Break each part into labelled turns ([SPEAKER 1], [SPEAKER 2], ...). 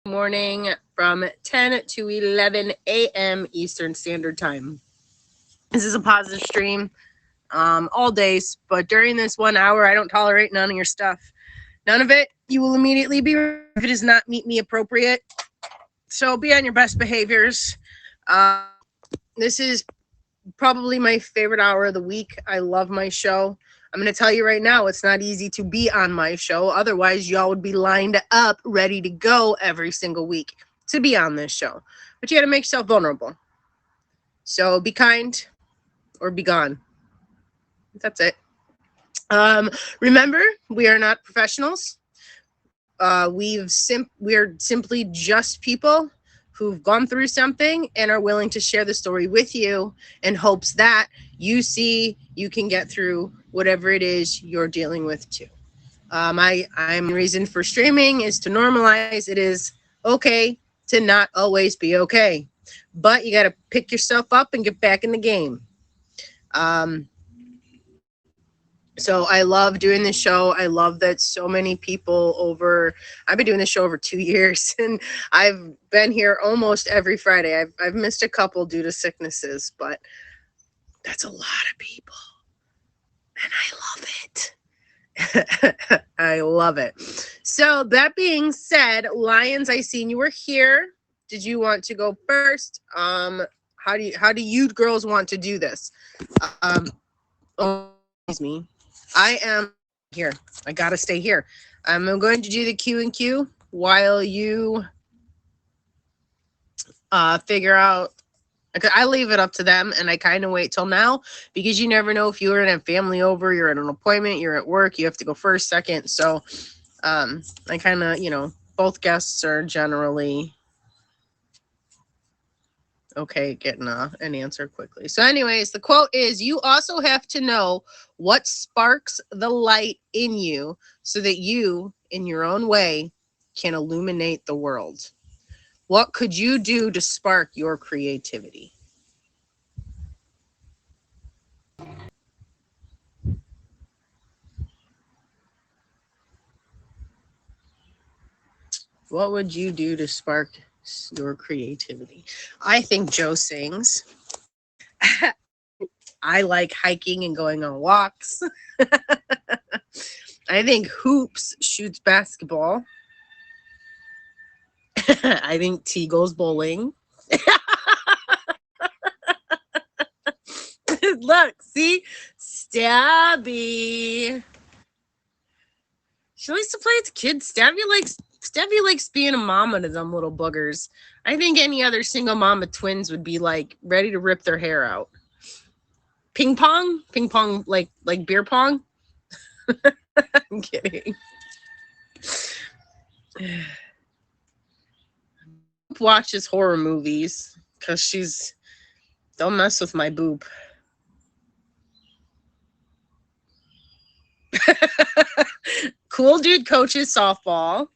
[SPEAKER 1] morning from 10 to 11 a.m. Eastern Standard Time. This is a positive stream all days, but during this 1 hour, I don't tolerate none of your stuff. None of it. You will immediately be if it does not meet me appropriate. So be on your best behaviors. This is probably my favorite hour of the week. I love my show. I'm going to tell you right now, it's not easy to be on my show. Otherwise, y'all would be lined up, ready to go every single week to be on this show. But you got to make yourself vulnerable. So be kind or be gone. That's it. Remember, we are not professionals. We're simply just people who've gone through something and are willing to share the story with you in hopes that you can get through whatever it is you're dealing with too. I'm reason for streaming is to normalize it is okay to not always be okay, but you got to pick yourself up and get back in the game. So I love doing this show. I love that so many people I've been doing this show over 2 years and I've been here almost every Friday. I've missed a couple due to sicknesses, but that's a lot of people. And I love it. I love it. So that being said, Lions, I seen you were here. Did you want to go first? How do you girls want to do this? Excuse me. I am here. I gotta stay here. I'm going to do the Q and Q while you figure out. I leave it up to them, and I kind of wait till now because you never know if you're in a family over, you're at an appointment, you're at work, you have to go first, second. So I kind of, both guests are generally okay getting an answer quickly. So anyways, the quote is, you also have to know what sparks the light in you so that you, in your own way, can illuminate the world. What could you do to spark your creativity? What would you do to spark your creativity? I think Joe sings. I like hiking and going on walks. I think Hoops shoots basketball. I think T goes bowling. Look, see? Stabby. She likes to play with kids. Stabby likes being a mama to them little boogers. I think any other single mama twins would be like ready to rip their hair out. Ping pong, like beer pong. I'm kidding. Watches horror movies because don't mess with my boob. Cool dude coaches softball.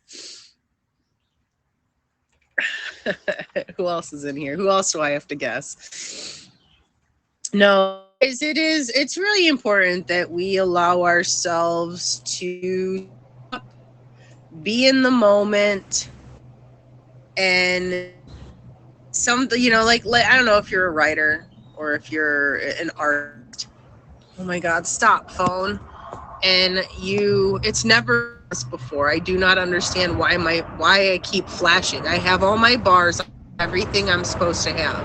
[SPEAKER 1] Who else is in here? Who else do I have to guess? No, it's really important that we allow ourselves to be in the moment and like I don't know if you're a writer or if you're an artist. Oh my God, stop phone. And it's never before. I do not understand why I keep flashing. I have all my bars, everything I'm supposed to have.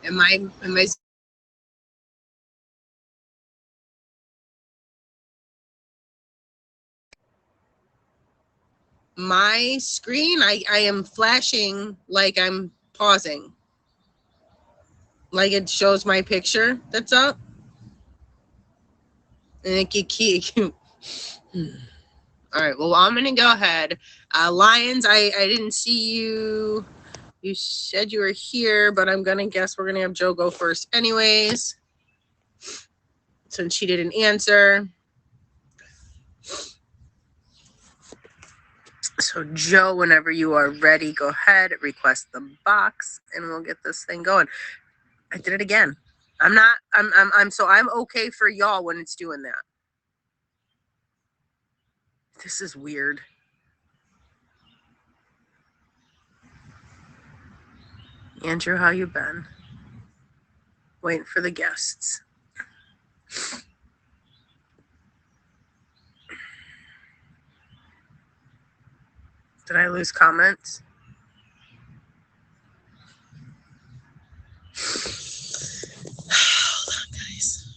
[SPEAKER 1] Am I my screen? I am flashing like I'm pausing. Like it shows my picture that's up. And it can keep. All right, well, I'm going to go ahead. Lions, I didn't see you. You said you were here, but I'm going to guess we're going to have Joe go first anyways, since she didn't answer. So, Joe, whenever you are ready, go ahead, request the box, and we'll get this thing going. I did it again. I'm not. I'm okay for y'all when it's doing that. This is weird. Andrew, how you been? Waiting for the guests. Did I lose comments? Hold on, guys.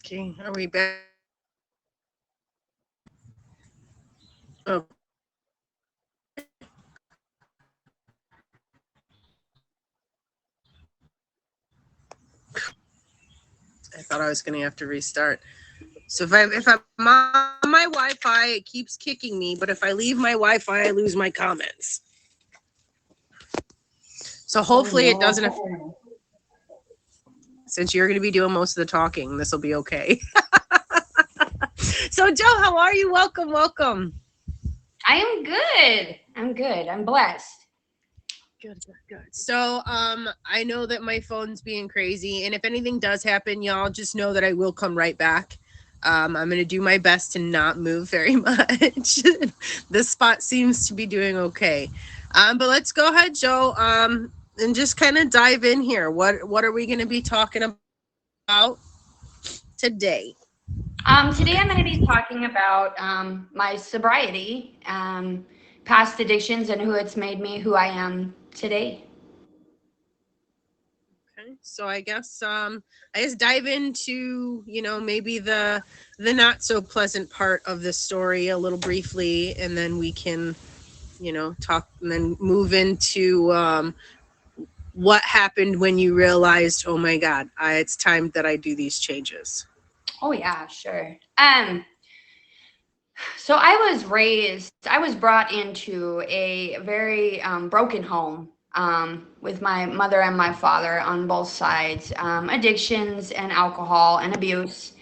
[SPEAKER 1] Okay, are we back? Oh. I thought I was going to have to restart. So if I'm on my Wi-Fi, it keeps kicking me. But if I leave my Wi-Fi, I lose my comments. So hopefully it doesn't. Since you're going to be doing most of the talking, this will be okay. So Joe, how are you? Welcome, welcome.
[SPEAKER 2] I am good. I'm good. I'm blessed.
[SPEAKER 1] Good. So I know that my phone's being crazy, and if anything does happen, y'all just know that I will come right back. I'm gonna do my best to not move very much. This spot seems to be doing okay. But let's go ahead, Joe, and just kind of dive in here. What are we gonna be talking about today?
[SPEAKER 2] Today I'm going to be talking about my sobriety, past addictions, and who it's made me who I am today.
[SPEAKER 1] Okay, so I guess dive into maybe the not so pleasant part of the story a little briefly, and then we can talk and then move into what happened when you realized, oh my God, it's time that I do these changes.
[SPEAKER 2] Oh yeah, sure. So I was brought into a very broken home with my mother and my father on both sides, addictions and alcohol and abuse,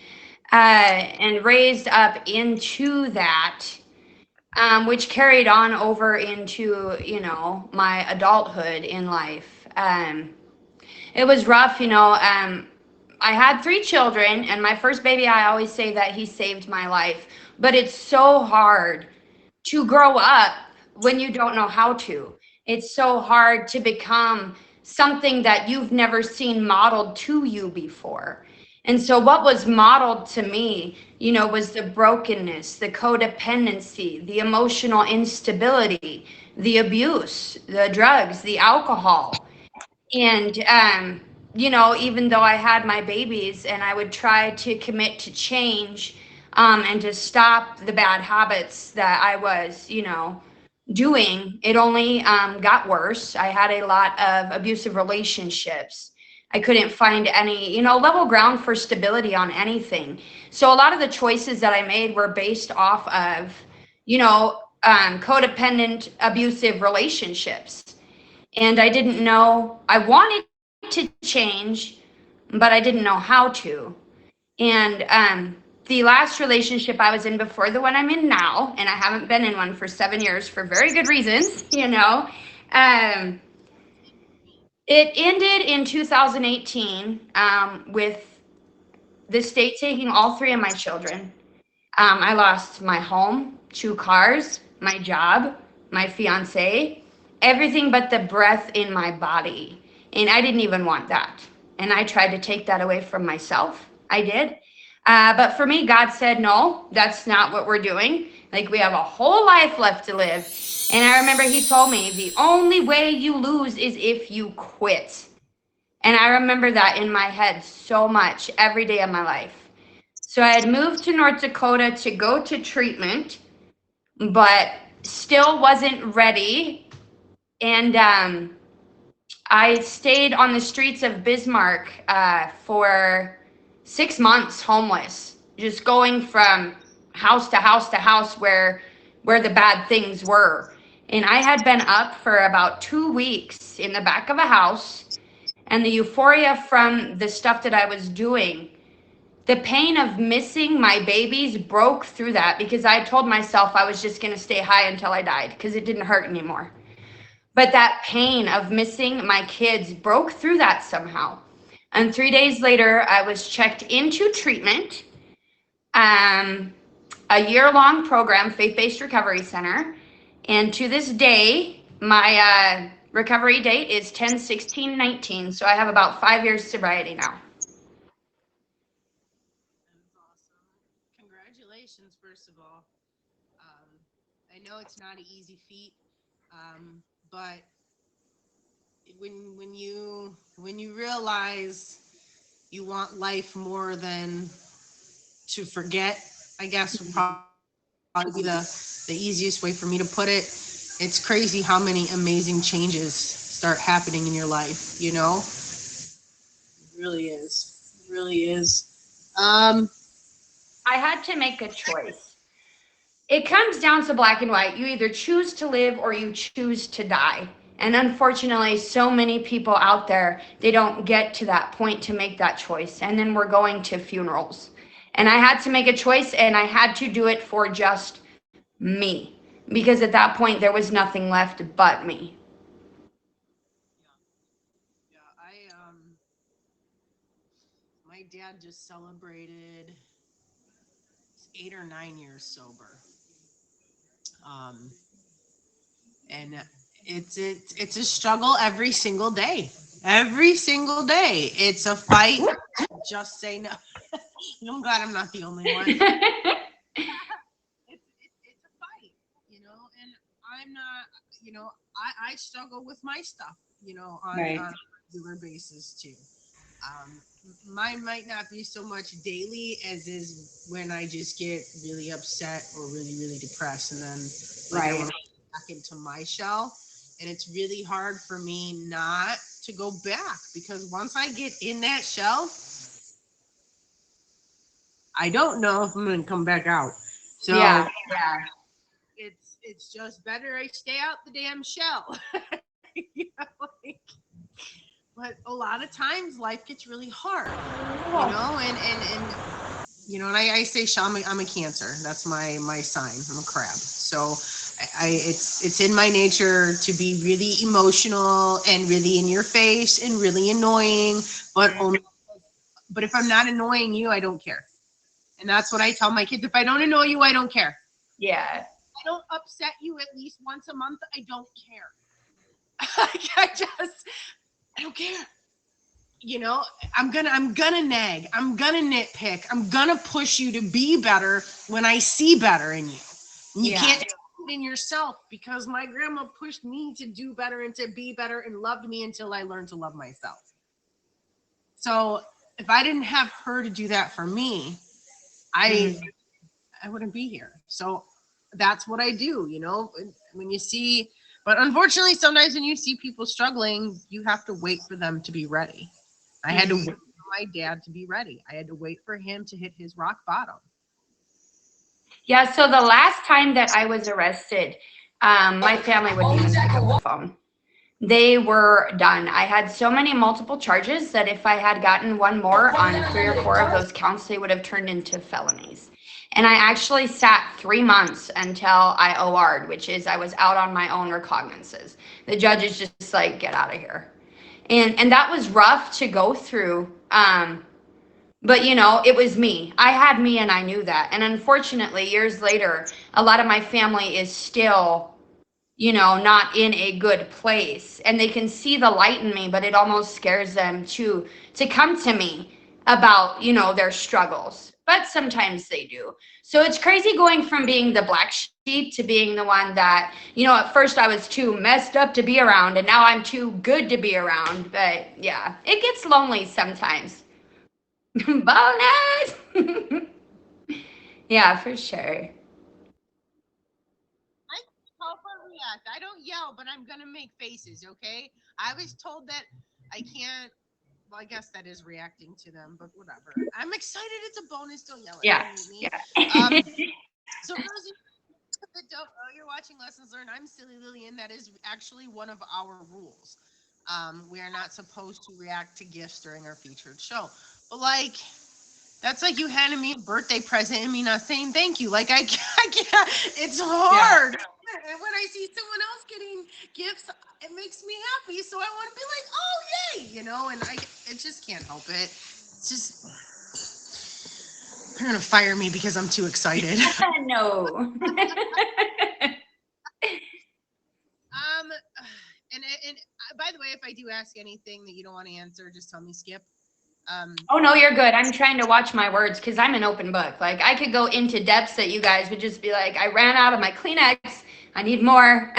[SPEAKER 2] and raised up into that, which carried on over into, my adulthood in life. It was rough, I had 3 children, and my first baby, I always say that he saved my life. But it's so hard to grow up when you don't know how to. It's so hard to become something that you've never seen modeled to you before. And so, what was modeled to me, was the brokenness, the codependency, the emotional instability, the abuse, the drugs, the alcohol. And, even though I had my babies and I would try to commit to change, and to stop the bad habits that I was, doing, it only got worse. I had a lot of abusive relationships. I couldn't find any, level ground for stability on anything. So a lot of the choices that I made were based off of, codependent abusive relationships. And I didn't know, I wanted to change, but I didn't know how to. And the last relationship I was in before the one I'm in now, and I haven't been in one for 7 years for very good reasons, um, it ended in 2018 with the state taking all 3 of my children. I lost my home, 2 cars, my job, my fiance, everything but the breath in my body. And I didn't even want that. And I tried to take that away from myself. I did. But for me, God said, no, that's not what we're doing. Like, we have a whole life left to live. And I remember he told me, the only way you lose is if you quit. And I remember that in my head so much every day of my life. So I had moved to North Dakota to go to treatment, but still wasn't ready. And I stayed on the streets of Bismarck for 6 months, homeless, just going from house to house to house where the bad things were. And I had been up for about 2 weeks in the back of a house, and the euphoria from the stuff that I was doing, the pain of missing my babies broke through that, because I told myself I was just going to stay high until I died because it didn't hurt anymore. But that pain of missing my kids broke through that somehow. And 3 days later, I was checked into treatment, a year-long program, Faith-Based Recovery Center. And to this day, my recovery date is 10/16/19. So I have about 5 years sobriety now.
[SPEAKER 1] That's awesome. Congratulations, first of all. I know it's not an easy feat, but when you realize you want life more than to forget, I guess would probably be the easiest way for me to put it. It's crazy how many amazing changes start happening in your life, you know? It really is. It really is.
[SPEAKER 2] I had to make a choice. It comes down to black and white. You either choose to live or you choose to die. And unfortunately, so many people out there, they don't get to that point to make that choice. And then we're going to funerals. And I had to make a choice, and I had to do it for just me. Because at that point, there was nothing left but me.
[SPEAKER 1] Yeah, my dad just celebrated 8 or 9 years sober. Um, and it's a struggle every single day. Every single day, it's a fight. Just say no. I'm glad I'm not the only one. It's a fight, and I'm not, I struggle with my stuff,
[SPEAKER 2] Right.
[SPEAKER 1] on a regular basis too. Mine might not be so much daily as is when I just get really upset or really, really depressed, and then I
[SPEAKER 2] Right.
[SPEAKER 1] want to go back into my shell. And it's really hard for me not to go back, because once I get in that shell, I don't know if I'm going to come back out. So
[SPEAKER 2] Yeah.
[SPEAKER 1] it's just better I stay out the damn shell. You know, like, but a lot of times life gets really hard, and I say, Sean, I'm a Cancer. That's my sign. I'm a crab. So it's in my nature to be really emotional and really in your face and really annoying, but if I'm not annoying you, I don't care. And that's what I tell my kids. If I don't annoy you, I don't care.
[SPEAKER 2] Yeah.
[SPEAKER 1] If I don't upset you at least once a month, I don't care. I don't care. I'm gonna nag. I'm gonna nitpick. I'm gonna push you to be better when I see better in you. And you can't do it in yourself, because my grandma pushed me to do better and to be better and loved me until I learned to love myself. So if I didn't have her to do that for me, I wouldn't be here. So that's what I do, when you see, but unfortunately, sometimes when you see people struggling, you have to wait for them to be ready. I had to wait for my dad to be ready. I had to wait for him to hit his rock bottom.
[SPEAKER 2] Yeah, so the last time that I was arrested, my family wouldn't even pick up the phone. They were done. I had so many multiple charges that if I had gotten one more on 3 or 4 of those counts, they would have turned into felonies. And I actually sat 3 months until I OR'd, which is I was out on my own recognizances. The judge is just like, get out of here. And that was rough to go through. But it was me. I had me, and I knew that. And unfortunately, years later, a lot of my family is still, not in a good place. And they can see the light in me, but it almost scares them to come to me about, their struggles. But sometimes they do. So it's crazy going from being the black sheep to being the one that, at first I was too messed up to be around, and now I'm too good to be around. But yeah, it gets lonely sometimes. Bonus. Yeah, for sure.
[SPEAKER 1] I overreact. I don't yell, but I'm gonna make faces, okay? I was told that I can't. Well, I guess that is reacting to them, but whatever. I'm excited. It's a bonus. Don't yell at me.
[SPEAKER 2] Yeah.
[SPEAKER 1] So for those of you that don't know, you're watching Lessons Learned. I'm Silly Lillian. That is actually one of our rules. We are not supposed to react to gifts during our featured show. But that's like you handing me a birthday present and me not saying thank you. I can't. It's hard. And when I see someone else getting gifts, it makes me happy. So I want to be like, oh yay, and it just can't help it. It's just they're gonna fire me because I'm too excited.
[SPEAKER 2] No.
[SPEAKER 1] Um, and by the way, if I do ask anything that you don't want to answer, just tell me, Skip.
[SPEAKER 2] Oh no, you're good. I'm trying to watch my words because I'm an open book. Like I could go into depths that you guys would just be like, I ran out of my Kleenex. I need more.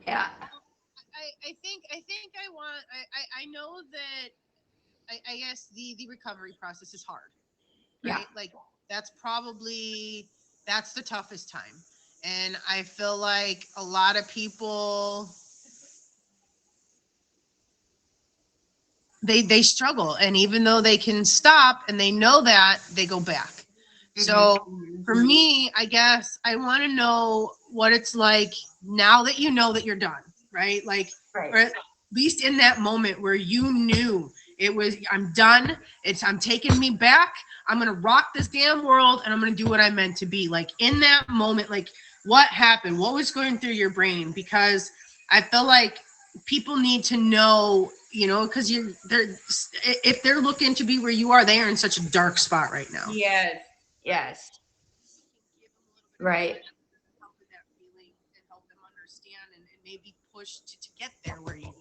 [SPEAKER 2] Yeah.
[SPEAKER 1] I think I want. I know that. I guess the recovery process is hard,
[SPEAKER 2] Yeah.
[SPEAKER 1] right? Like that's the toughest time, and I feel like a lot of people they struggle, and even though they can stop and they know that, they go back. So for me, I guess I want to know what it's like now that you know that you're done, right? Like, or
[SPEAKER 2] Right.
[SPEAKER 1] at least in that moment where you knew it was, I'm done. I'm taking me back. I'm going to rock this damn world and I'm going to do what I meant to be. Like in that moment, like what happened? What was going through your brain? Because I feel like people need to know, because if they're looking to be where you are, they are in such a dark spot right now.
[SPEAKER 2] Yes. Yes. Right.
[SPEAKER 1] Help with that feeling and help them understand and maybe push to get there where you are.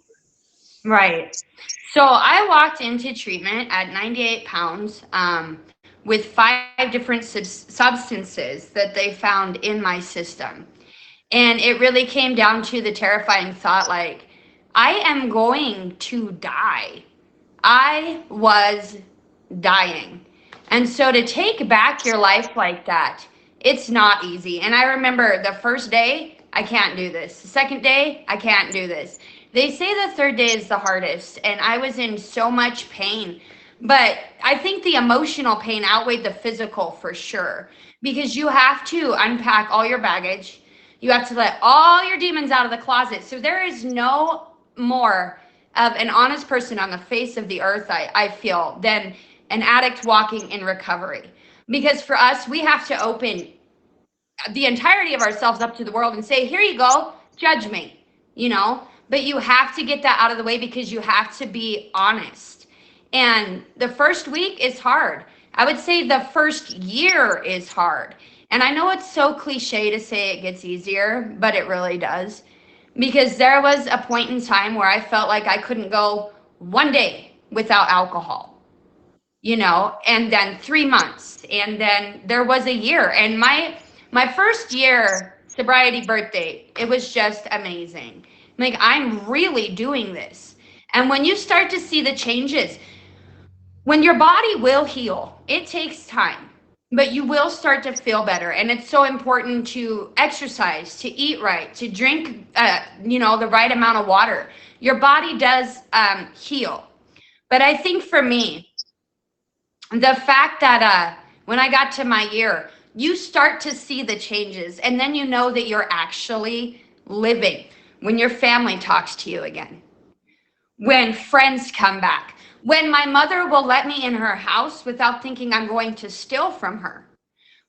[SPEAKER 2] Right. So I walked into treatment at 98 pounds with 5 different substances that they found in my system. And it really came down to the terrifying thought like, I am going to die. I was dying. And so to take back your life like that, it's not easy. And I remember the first day, I can't do this. The second day, I can't do this. They say the third day is the hardest, and I was in so much pain. But I think the emotional pain outweighed the physical for sure, because you have to unpack all your baggage. You have to let all your demons out of the closet. So there is no more of an honest person on the face of the earth, I feel, than an addict walking in recovery. Because for us, we have to open the entirety of ourselves up to the world and say, here you go, judge me, But you have to get that out of the way because you have to be honest. And the first week is hard. I would say the first year is hard. And I know it's so cliche to say it gets easier, but it really does. Because there was a point in time where I felt like I couldn't go one day without alcohol, and then 3 months. And then there was a year. And my first year sobriety birthday, it was just amazing. Like, I'm really doing this. And when you start to see the changes, when your body will heal, it takes time, but you will start to feel better. And it's so important to exercise, to eat right, to drink, the right amount of water. Your body does heal. But I think for me, the fact that when I got to my year, you start to see the changes, and then you know that you're actually living. When your family talks to you again, when friends come back, when my mother will let me in her house without thinking I'm going to steal from her,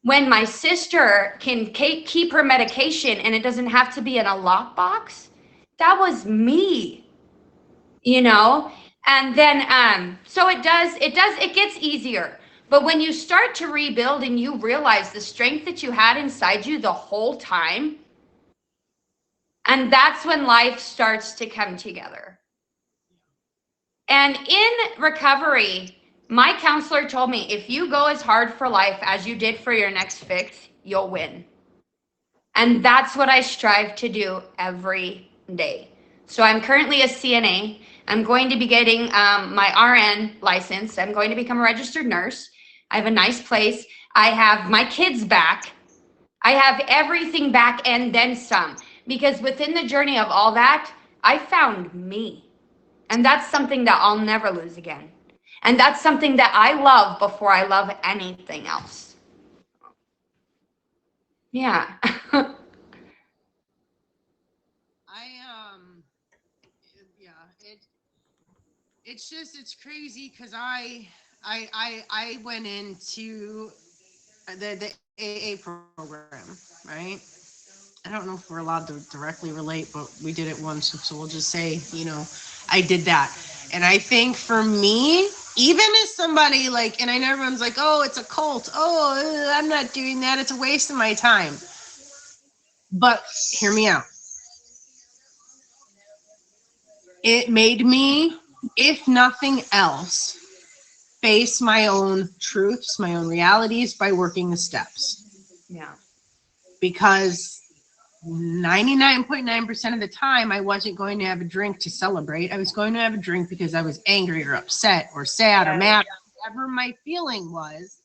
[SPEAKER 2] when my sister can keep her medication and it doesn't have to be in a lockbox, that was me, And then so it gets easier. But when you start to rebuild and you realize the strength that you had inside you the whole time, and that's when life starts to come together. And in recovery, my counselor told me, if you go as hard for life as you did for your next fix, you'll win. And that's what I strive to do every day. So I'm currently a CNA. I'm going to be getting my RN license. I'm going to become a registered nurse. I have a nice place. I have my kids back. I have everything back and then some. Because within the journey of all that, I found me. And that's something that I'll never lose again. And that's something that I love before I love anything else. Yeah.
[SPEAKER 1] Yeah, it's crazy because I went into the AA program, right? I don't know if we're allowed to directly relate, but we did it once, so we'll just say, I did that. And I think for me, even as somebody like, and I know everyone's like, oh, it's a cult. Oh, I'm not doing that. It's a waste of my time. But hear me out. It made me, if nothing else, face my own truths, my own realities by working the steps.
[SPEAKER 2] Yeah.
[SPEAKER 1] Because 99.9% of the time, I wasn't going to have a drink to celebrate. I was going to have a drink because I was angry or upset or sad or mad, whatever my feeling was.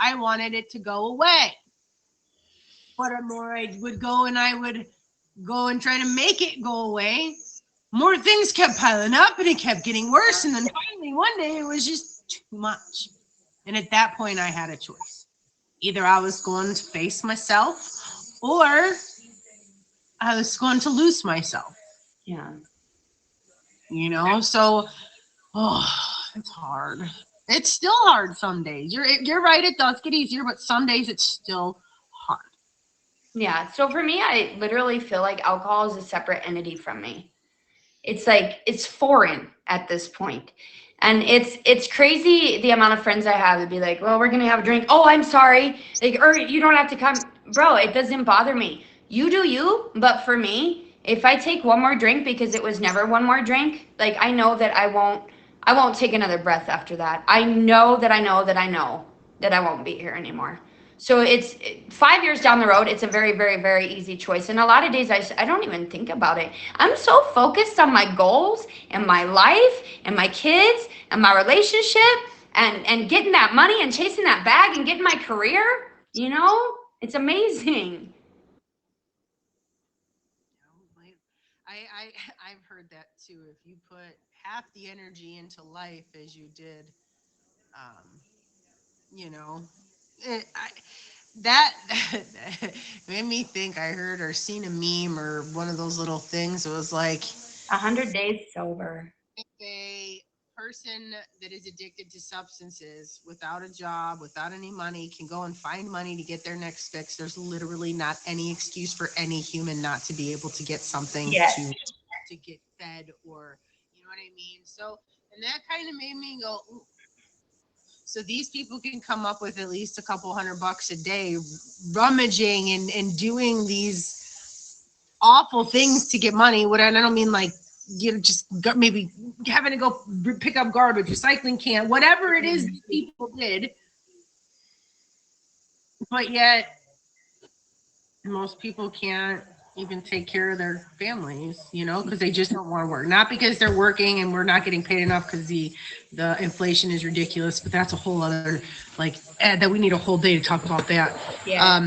[SPEAKER 1] I wanted it to go away. But the more I would go and I would go and try to make it go away, more things kept piling up and it kept getting worse. And then finally, one day, it was just too much. And at that point, I had a choice. Either I was going to face myself or I was going to lose myself.
[SPEAKER 2] Yeah.
[SPEAKER 1] So it's hard. It's still hard some days. You're right, it does get easier, but some days it's still hard.
[SPEAKER 2] Yeah. So for me, I literally feel like alcohol is a separate entity from me. It's like it's foreign at this point. And it's crazy the amount of friends I have that be like, well, we're gonna have a drink. Oh, I'm sorry. Like, or you don't have to come. Bro, it doesn't bother me. You do you, but for me, if I take one more drink because it was never one more drink, like I know that I won't take another breath after that. I know that I know that I know that I won't be here anymore. So it's 5 years down the road, it's a very, very, very easy choice. And a lot of days I don't even think about it. I'm so focused on my goals and my life and my kids and my relationship and getting that money and chasing that bag and getting my career. It's amazing.
[SPEAKER 1] I've heard that too. If you put half the energy into life as you did, um, you know, that made me think. I heard or seen a meme or one of those little things. It was like
[SPEAKER 2] 100 days sober.
[SPEAKER 1] if a person that is addicted to substances without a job, without any money, can go and find money to get their next fix, there's literally not any excuse for any human not to be able to get something
[SPEAKER 2] Yes.
[SPEAKER 1] to get fed, or you know what I mean. So, and that kind of made me go, ooh. So these people can come up with at least a couple $100 a day rummaging and doing these awful things to get money. What I don't mean like just maybe having to go pick up garbage, recycling can, whatever it is these people did. But yet most people can't even take care of their families, because they just don't want to work. Not because they're working and we're not getting paid enough, because the inflation is ridiculous. But that's a whole other that we need a whole day to talk about that.
[SPEAKER 2] Yeah.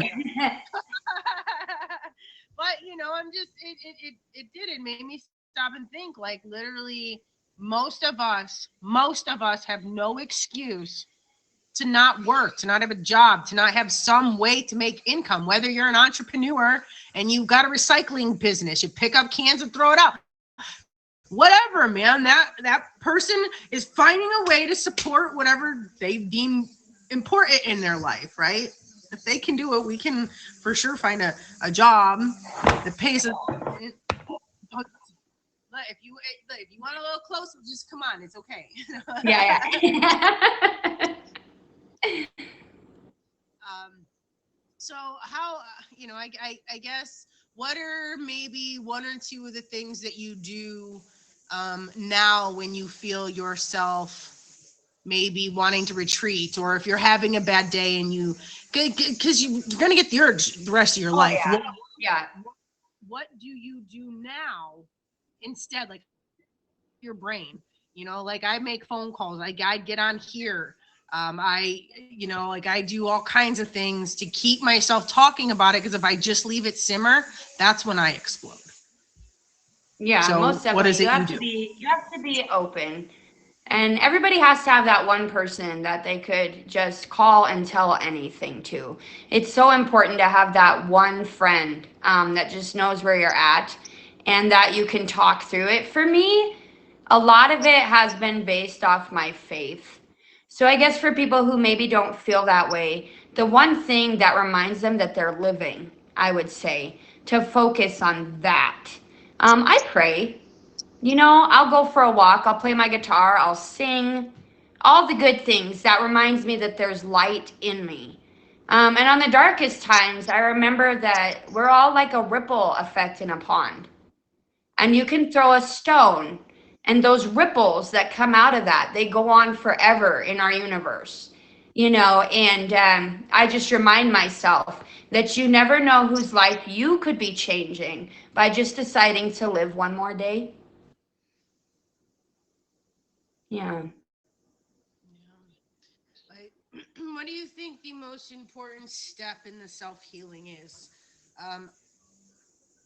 [SPEAKER 1] But I'm just it made me stop and think. Like literally, most of us have no excuse to not work, to not have a job, to not have some way to make income. Whether you're an entrepreneur and you've got a recycling business, you pick up cans and throw it out. Whatever, man, that person is finding a way to support whatever they deem important in their life, right? If they can do it, we can for sure find a job that pays us. But if you want a little closer, just come on. It's okay.
[SPEAKER 2] Yeah.
[SPEAKER 1] So how, I guess, what are maybe one or two of the things that you do now when you feel yourself maybe wanting to retreat, or if you're having a bad day and because you're going to get the urge the rest of your life.
[SPEAKER 2] Yeah.
[SPEAKER 1] What do you do now instead? Like your brain, like I make phone calls. I get on here. I do all kinds of things to keep myself talking about it, because if I just leave it simmer, that's when I explode.
[SPEAKER 2] Yeah,
[SPEAKER 1] So
[SPEAKER 2] most definitely.
[SPEAKER 1] what is it
[SPEAKER 2] you have to be open. And everybody has to have that one person that they could just call and tell anything to. It's so important to have that one friend that just knows where you're at and that you can talk through it. For me, a lot of it has been based off my faith. So I guess for people who maybe don't feel that way, the one thing that reminds them that they're living, I would say, to focus on that. I pray. I'll go for a walk, I'll play my guitar, I'll sing, all the good things. That reminds me that there's light in me. And on the darkest times, I remember that we're all like a ripple effect in a pond. And you can throw a stone, and those ripples that come out of that, they go on forever in our universe. And I just remind myself that you never know whose life you could be changing by just deciding to live one more day. Yeah.
[SPEAKER 1] Like, what do you think the most important step in the self-healing is? Um,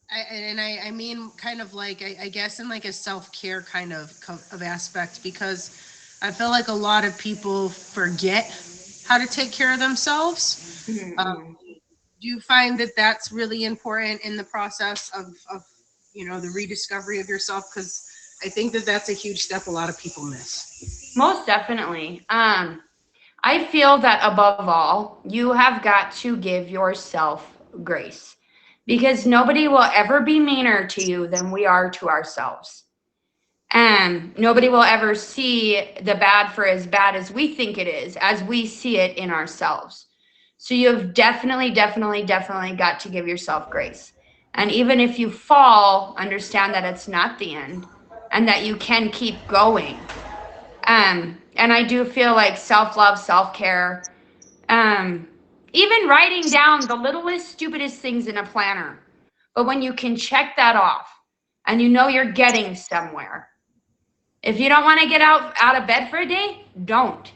[SPEAKER 1] I mean, kind of like, I guess in like a self-care kind of aspect, because I feel like a lot of people forget how to take care of themselves.
[SPEAKER 2] Mhm.
[SPEAKER 1] Do you find that that's really important in the process of the rediscovery of yourself? Because I think that that's a huge step a lot of people miss.
[SPEAKER 2] Most definitely. I feel that above all, you have got to give yourself grace because nobody will ever be meaner to you than we are to ourselves. And nobody will ever see the bad for as bad as we think it is, as we see it in ourselves. So you've definitely, definitely, definitely got to give yourself grace. And even if you fall, understand that it's not the end and that you can keep going. And I do feel like self-love, self-care, um, even writing down the littlest, stupidest things in a planner. But when you can check that off and you're getting somewhere. If you don't want to get out of bed for a day, don't.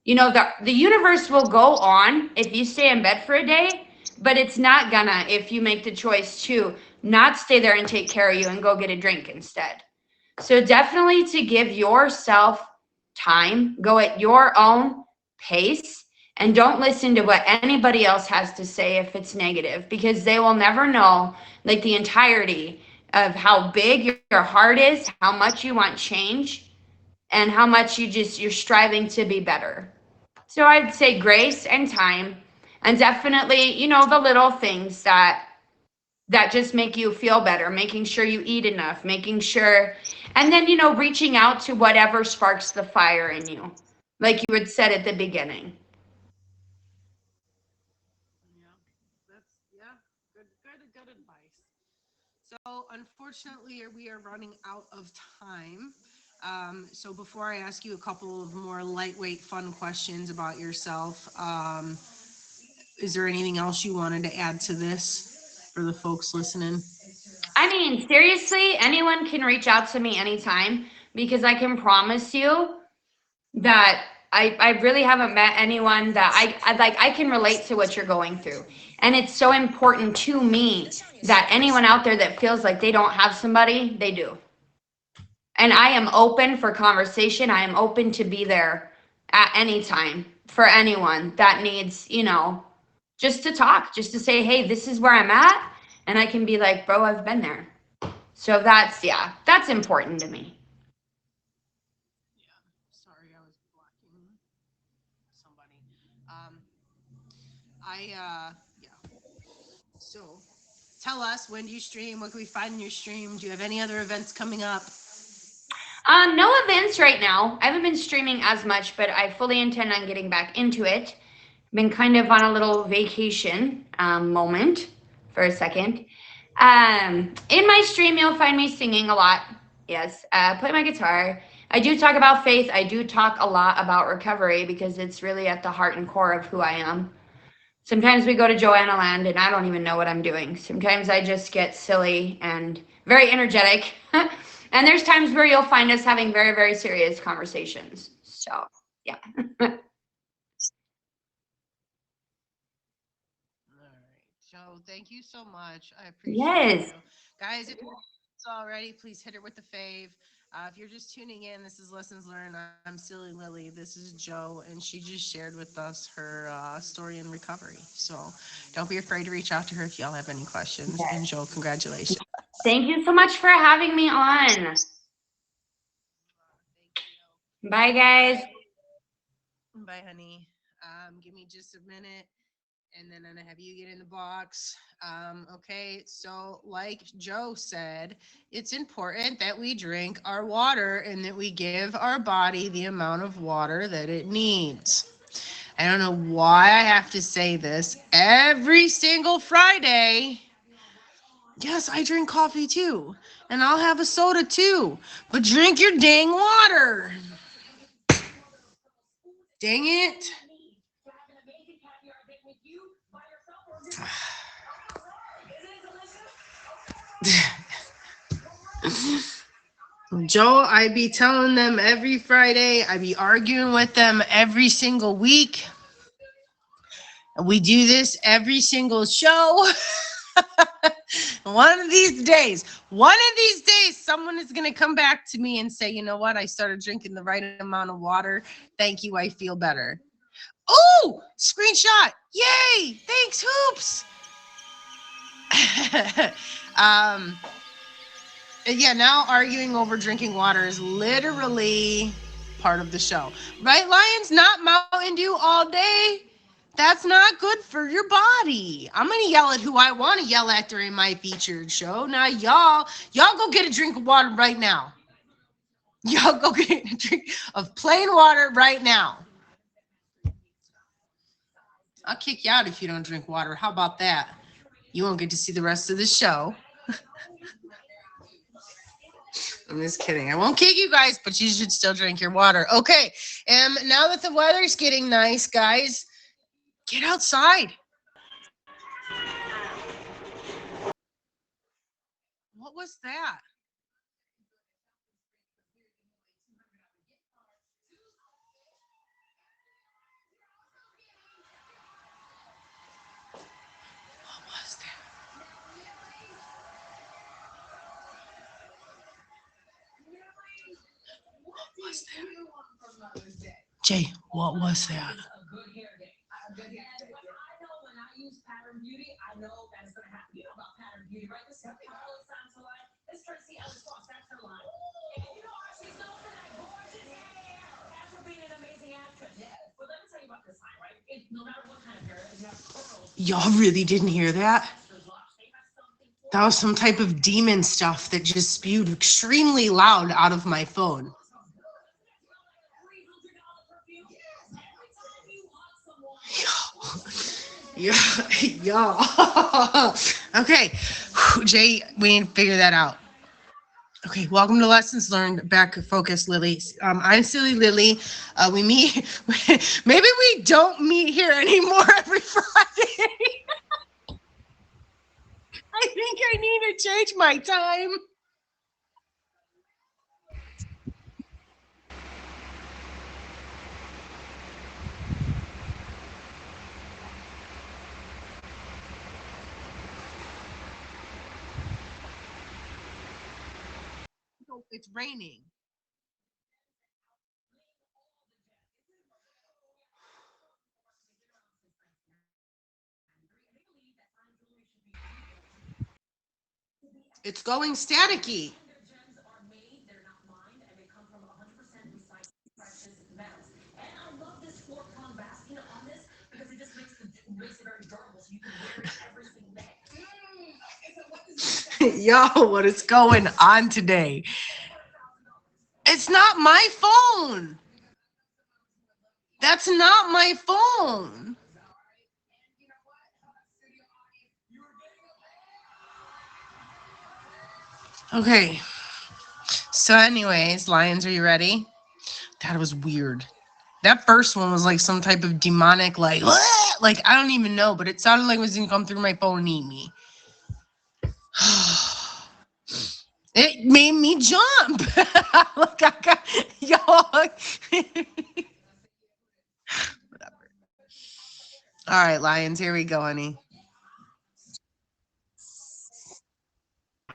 [SPEAKER 2] The universe will go on if you stay in bed for a day, but it's not gonna if you make the choice to not stay there and take care of you and go get a drink instead. So definitely to give yourself time, go at your own pace, and don't listen to what anybody else has to say if it's negative, because they will never know like the entirety of how big your heart is, how much you want change, and how much you're striving to be better. So I'd say grace and time, and definitely, the little things that just make you feel better, making sure you eat enough, making sure, and then, reaching out to whatever sparks the fire in you, like you had said at the beginning.
[SPEAKER 1] Yeah, good advice. So unfortunately, we are running out of time. So before I ask you a couple of more lightweight, fun questions about yourself, is there anything else you wanted to add to this for the folks listening?
[SPEAKER 2] I mean, seriously, anyone can reach out to me anytime because I can promise you that I really haven't met anyone that I like. I can relate to what you're going through. And it's so important to me that anyone out there that feels like they don't have somebody, they do. And I am open for conversation. I am open to be there at any time for anyone that needs, just to talk, just to say, hey, this is where I'm at. And I can be like, bro, I've been there. So that's important to me.
[SPEAKER 1] Yeah, sorry, I was blocking somebody. Um, yeah. So tell us, when do you stream? What can we find in your stream? Do you have any other events coming up?
[SPEAKER 2] No events right now. I haven't been streaming as much, but I fully intend on getting back into it. Been kind of on a little vacation moment for a second. In my stream, you'll find me singing a lot. Yes, play my guitar. I do talk about faith. I do talk a lot about recovery because it's really at the heart and core of who I am. Sometimes we go to Joanna Land and I don't even know what I'm doing. Sometimes I just get silly and very energetic. And there's times where you'll find us having very, very serious conversations. So, yeah.
[SPEAKER 1] All right, Joe, thank you so much. I appreciate
[SPEAKER 2] Yes.
[SPEAKER 1] you. Guys, if you're already, please hit it with the fave. If you're just tuning in, this is Lessons Learned. I'm Silly Lily. This is Joe, and she just shared with us her story in recovery. So don't be afraid to reach out to her if y'all have any questions. And Joe, congratulations.
[SPEAKER 2] Thank you so much for having me on.
[SPEAKER 1] Thank you.
[SPEAKER 2] Bye, guys.
[SPEAKER 1] Bye, honey. Give me just a minute. and then I'm gonna have you get in the box. Okay, so like Joe said, it's important that we drink our water and that we give our body the amount of water that it needs. I don't know why I have to say this every single Friday. Yes, I drink coffee too, and I'll have a soda too, but drink your dang water. Dang it. Joe, I be telling them every Friday. I be arguing with them every single week. We do this every single show. One of these days, someone is going to come back to me and say, you know what? I started drinking the right amount of water. Thank you. I feel better. Oh, screenshot. Yay. Thanks, Hoops. Yeah, now arguing over drinking water is literally part of the show. Right, Lions? Not Mountain Dew all day. That's not good for your body. I'm gonna yell at who I want to yell at during my featured show. Now, y'all go get a drink of water right now. Y'all go get a drink of plain water right now. I'll kick you out if you don't drink water. How about that? You won't get to see the rest of the show. I'm just kidding. I won't kick you guys, but you should still drink your water. Okay. Now that the weather's getting nice, guys, get outside. What was that? What was that? What was that? Jay, what was that? Y'all really didn't hear that? That was some type of demon stuff that just spewed extremely loud out of my phone. Yeah. Okay. Jay, we need to figure that out. Okay, welcome to Lessons Learned. Back focus, Lily. I'm Silly Lily. We meet. Maybe we don't meet here anymore every Friday. I think I need to change my time. It's raining. It's going staticky. Yo, what is going on today? It's not my phone. That's not my phone. Okay. So, anyways, Lions, are you ready? That was weird. That first one was like some type of demonic, like I don't even know, but it sounded like it was gonna come through my phone and eat me. It made me jump. Look, I got y'all. Whatever. All right, Lions, here we go, honey.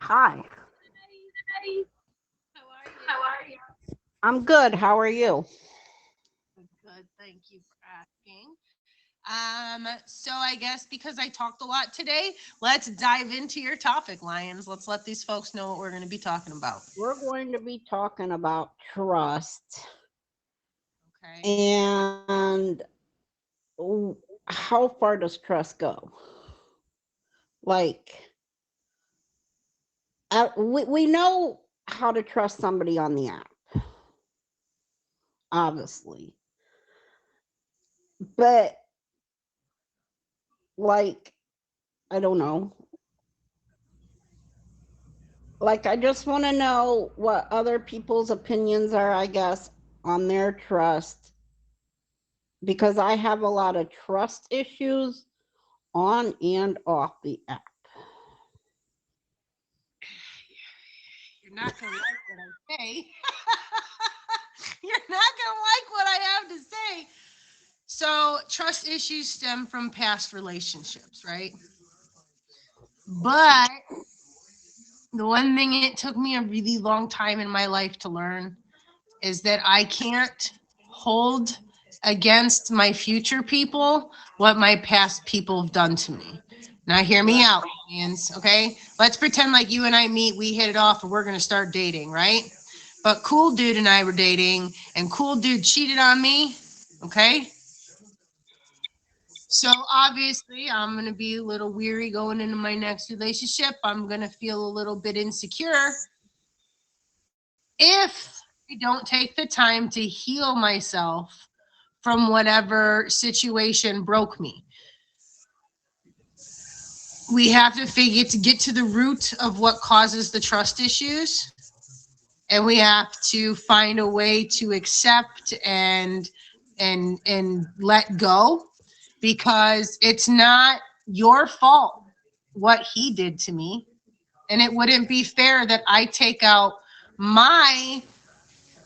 [SPEAKER 3] Hi.
[SPEAKER 1] How are you?
[SPEAKER 3] I'm good. How are you?
[SPEAKER 1] Good, thank you for asking. So I guess because I talked a lot today, let's dive into your topic, Lions. Let's let these folks know what we're going to be talking about.
[SPEAKER 3] We're going to be talking about trust.
[SPEAKER 1] Okay.
[SPEAKER 3] And how far does trust go? Like, we know how to trust somebody on the app, obviously. But, like, I don't know. Like, I just want to know what other people's opinions are, I guess, on their trust, because I have a lot of trust issues on and off the app.
[SPEAKER 1] You're not gonna like what I say. You're not gonna like what I have to say. So trust issues stem from past relationships, right? But the one thing it took me a really long time in my life to learn is that I can't hold against my future people what my past people have done to me. Now hear me out, Lions, okay? Let's pretend like you and I meet, we hit it off, and we're gonna start dating, right? But cool dude and I were dating, and cool dude cheated on me, okay? So obviously I'm gonna be a little weary going into my next relationship. I'm gonna feel a little bit insecure if I don't take the time to heal myself from whatever situation broke me. We have to get to the root of what causes the trust issues, and we have to find a way to accept and let go, because it's not your fault what he did to me, and it wouldn't be fair that I take out my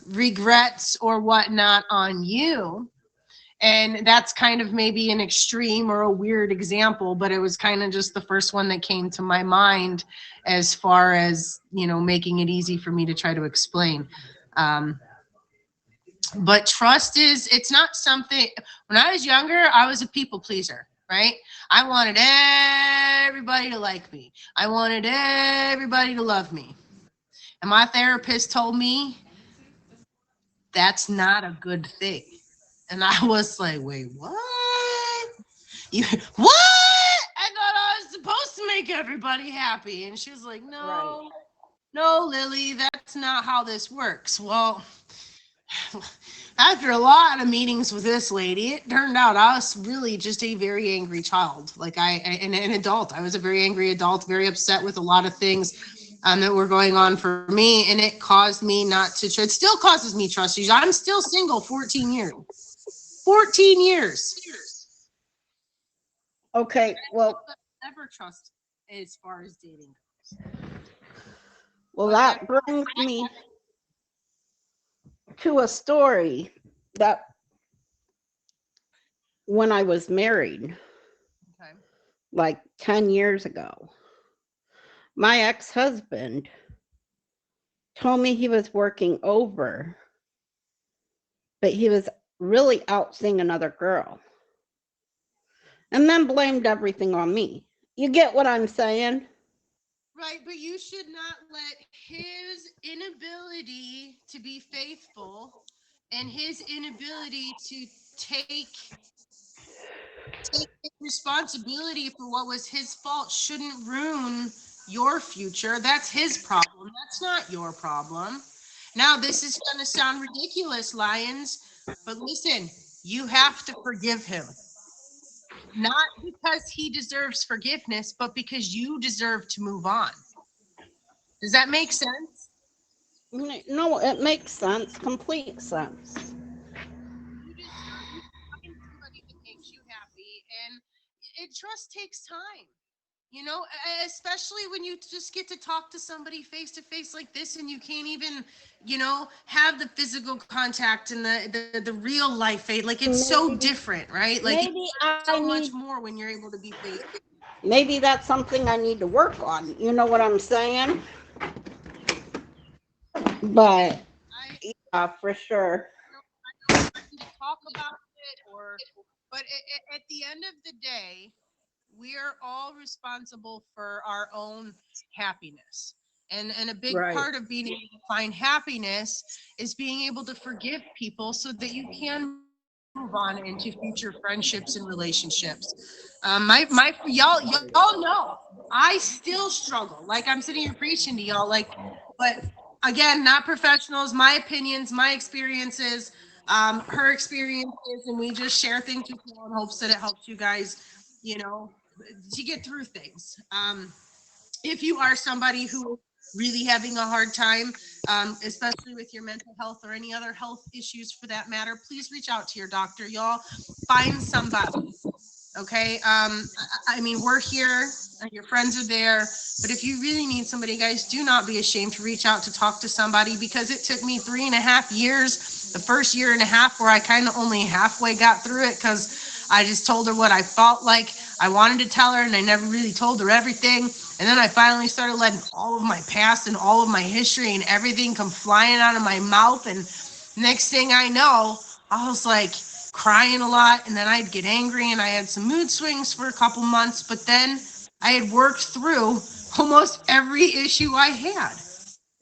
[SPEAKER 1] regrets or whatnot on you. And that's kind of maybe an extreme or a weird example, but it was kind of just the first one that came to my mind as far as, you know, making it easy for me to try to explain. But trust it's not something, when I was younger, I was a people pleaser, right? I wanted everybody to like me. I wanted everybody to love me. And my therapist told me that's not a good thing. And I was like, wait, what? You what? I thought I was supposed to make everybody happy. And she was like, no, no, Lily, that's not how this works. Well, after a lot of meetings with this lady, it turned out I was really just a very angry child. Like an adult. I was a very angry adult, very upset with a lot of things that were going on for me. And it caused me not to trust. It still causes me trust issues. I'm still single 14 years. 14 years.
[SPEAKER 3] Okay, well,
[SPEAKER 1] Never trust as far as dating goes.
[SPEAKER 3] well, that brings me to a story that when I was married,
[SPEAKER 1] Okay.
[SPEAKER 3] like 10 years ago, my ex-husband told me he was working over, but he was really out seeing another girl, and then blamed everything on me. You get what I'm saying?
[SPEAKER 1] Right, but you should not let his inability to be faithful and his inability to take responsibility for what was his fault shouldn't ruin your future. That's his problem. That's not your problem. Now, this is going to sound ridiculous, Lions, but listen, you have to forgive him. Not because he deserves forgiveness, but because you deserve to move on. Does that make sense?
[SPEAKER 3] No, it makes sense, complete sense.
[SPEAKER 1] You deserve to find somebody that makes you happy, and trust takes time. You know, especially when you just get to talk to somebody face to face like this, and you can't even, you know, have the physical contact and the real life face. Like it's so different, right? Like
[SPEAKER 3] Maybe
[SPEAKER 1] it's so much more when you're able to be faithful.
[SPEAKER 3] maybe that's something I need to work on. You know what I'm saying? But
[SPEAKER 1] I
[SPEAKER 3] yeah, for sure.
[SPEAKER 1] I don't want to talk about it, but at the end of the day, we are all responsible for our own happiness. And a big
[SPEAKER 3] Right.
[SPEAKER 1] part of being able to find happiness is being able to forgive people so that you can move on into future friendships and relationships. Y'all know I still struggle. Like I'm sitting here preaching to y'all, like, but again, not professionals, my opinions, my experiences, her experiences, and we just share things with you in hopes that it helps you guys, you know, to get through things. If you are somebody who really having a hard time, especially with your mental health or any other health issues for that matter, please reach out to your doctor. Y'all find somebody. Okay. I mean, we're here, your friends are there, but if you really need somebody, guys, do not be ashamed to reach out to talk to somebody, because it took me 3.5 years, the first year and a half where I kind of only halfway got through it, because I just told her what I felt like I wanted to tell her, and I never really told her everything. And then I finally started letting all of my past and all of my history and everything come flying out of my mouth. And next thing I know, I was like crying a lot, and then I'd get angry, and I had some mood swings for a couple months, but then I had worked through almost every issue I had.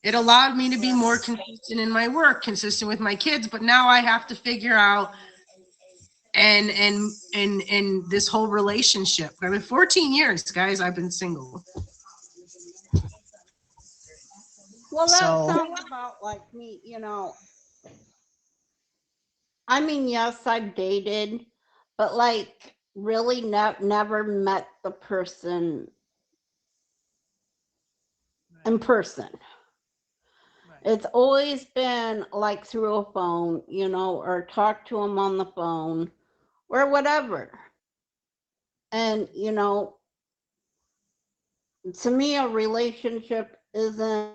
[SPEAKER 1] It allowed me to be more consistent in my work, consistent with my kids, but now I have to figure out and this whole relationship. I mean, 14 years, guys, I've been single.
[SPEAKER 3] Well, that
[SPEAKER 1] So-
[SPEAKER 3] sounds about like me, you know. I mean, yes, I've dated, but like really never met the person in person. It's always been like through a phone, you know, or talk to them on the phone or whatever. And, you know, to me, a relationship isn't,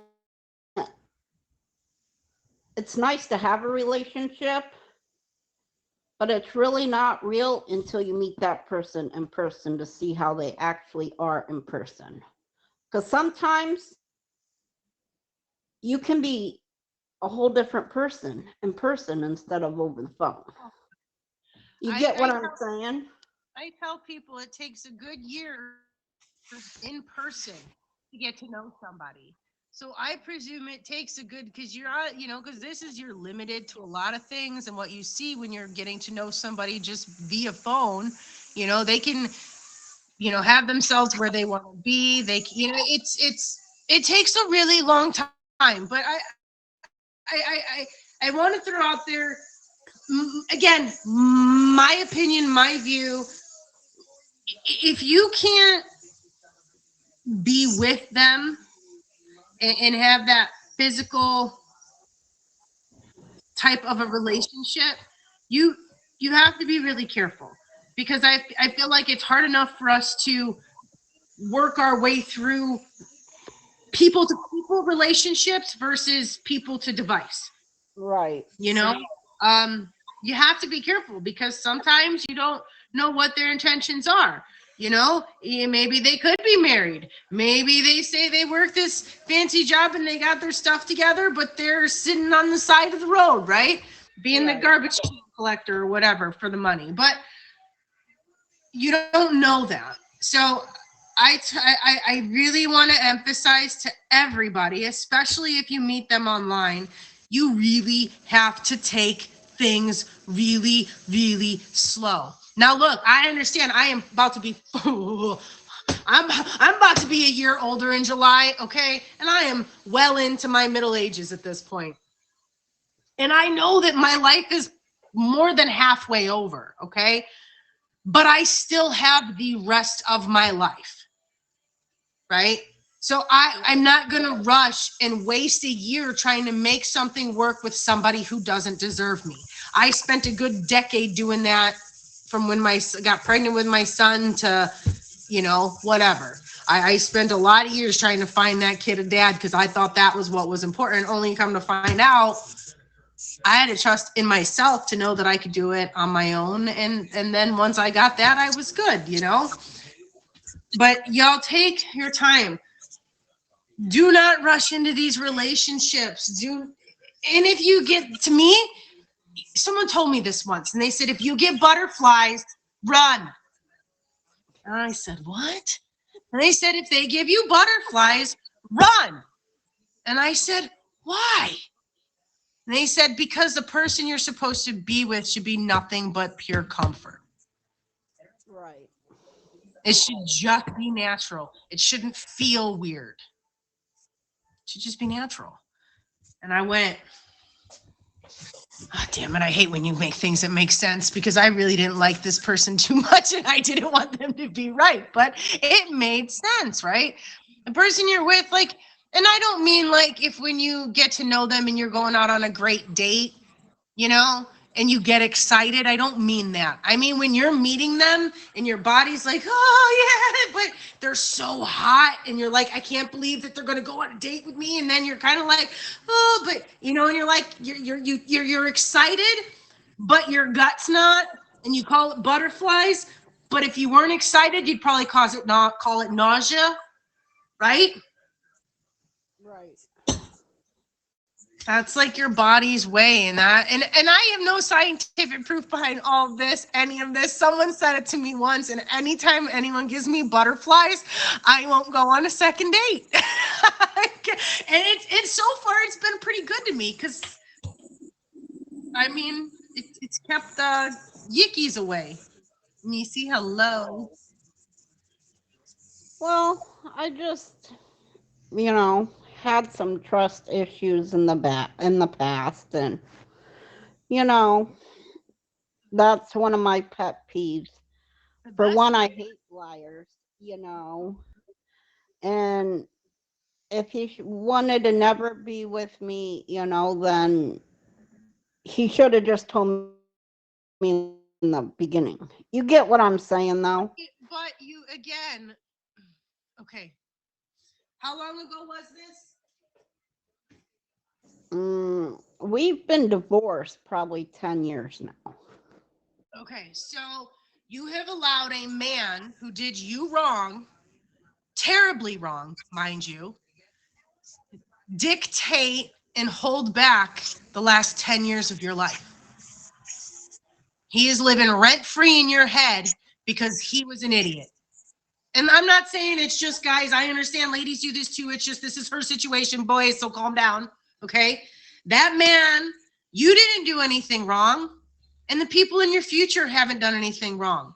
[SPEAKER 3] it's nice to have a relationship, but it's really not real until you meet that person in person to see how they actually are in person. Because sometimes you can be a whole different person in person instead of over the phone. You get what I'm saying?
[SPEAKER 1] I tell people it takes a good year in person to get to know somebody. So I presume it takes a good, because you're you know, because this is, you're limited to a lot of things, and what you see when you're getting to know somebody just via phone, you know, they can, you know, have themselves where they want to be. You know, it takes a really long time. But I want to throw out there, again, my opinion, my view. If you can't be with them and have that physical type of a relationship, you have to be really careful, because I feel like it's hard enough for us to work our way through people to people relationships versus people to device.
[SPEAKER 3] Right.
[SPEAKER 1] You know, you have to be careful, because sometimes you don't know what their intentions are. You know, maybe they could be married. Maybe they say they work this fancy job and they got their stuff together, but they're sitting on the side of the road, right? Being the garbage collector or whatever for the money. But you don't know that. So I really want to emphasize to everybody, especially if you meet them online, you really have to take things really, really slow. Now, look, I understand I am about to be, I'm about to be a year older in July, okay? And I am well into my middle ages at this point. And I know that my life is more than halfway over, okay? But I still have the rest of my life, right? So I'm not gonna rush and waste a year trying to make something work with somebody who doesn't deserve me. I spent a good decade doing that, from when I got pregnant with my son to, you know, whatever. I spent a lot of years trying to find that kid a dad, because I thought that was what was important. Only come to find out, I had to trust in myself to know that I could do it on my own. And then once I got that, I was good, you know? But y'all take your time. Do not rush into these relationships. And if you get, to me, someone told me this once, and they said, if you get butterflies, run. And I said, what? And they said, if they give you butterflies, run. And I said, why? And they said, because the person you're supposed to be with should be nothing but pure comfort.
[SPEAKER 3] Right.
[SPEAKER 1] It should just be natural. It shouldn't feel weird. It should just be natural. And I went, oh, damn it, I hate when you make things that make sense, because I really didn't like this person too much and I didn't want them to be right. But it made sense, right? The person you're with, like, and I don't mean like if when you get to know them and you're going out on a great date, you know, and you get excited. I don't mean that. I mean when you're meeting them and your body's like, oh yeah, but they're so hot and you're like, I can't believe that they're gonna go on a date with me. And then you're kind of like, oh, but you know, and you're like, you're excited, but your gut's not, and you call it butterflies. But if you weren't excited, you'd probably call it nausea, right?
[SPEAKER 3] Right.
[SPEAKER 1] That's like your body's way, and I have no scientific proof behind all of this, any of this. Someone said it to me once, and anytime anyone gives me butterflies, I won't go on a second date. And it's so far it's been pretty good to me, because I mean it's kept the yickies away. Nisi, hello.
[SPEAKER 3] Well, I just, had some trust issues in the past, and that's one of my pet peeves. For one, I hate liars, and if he wanted to never be with me, then he should have just told me in the beginning. You get what I'm saying, though?
[SPEAKER 1] But you, again, okay. How long ago was this?
[SPEAKER 3] We've been divorced probably 10 years now.
[SPEAKER 1] Okay, so you have allowed a man who did you wrong, terribly wrong, mind you, dictate and hold back the last 10 years of your life. He is living rent-free in your head because he was an idiot. And I'm not saying it's just guys. I understand ladies do this too. It's just, this is her situation, boys, so calm down, okay? That man, you didn't do anything wrong, and the people in your future haven't done anything wrong.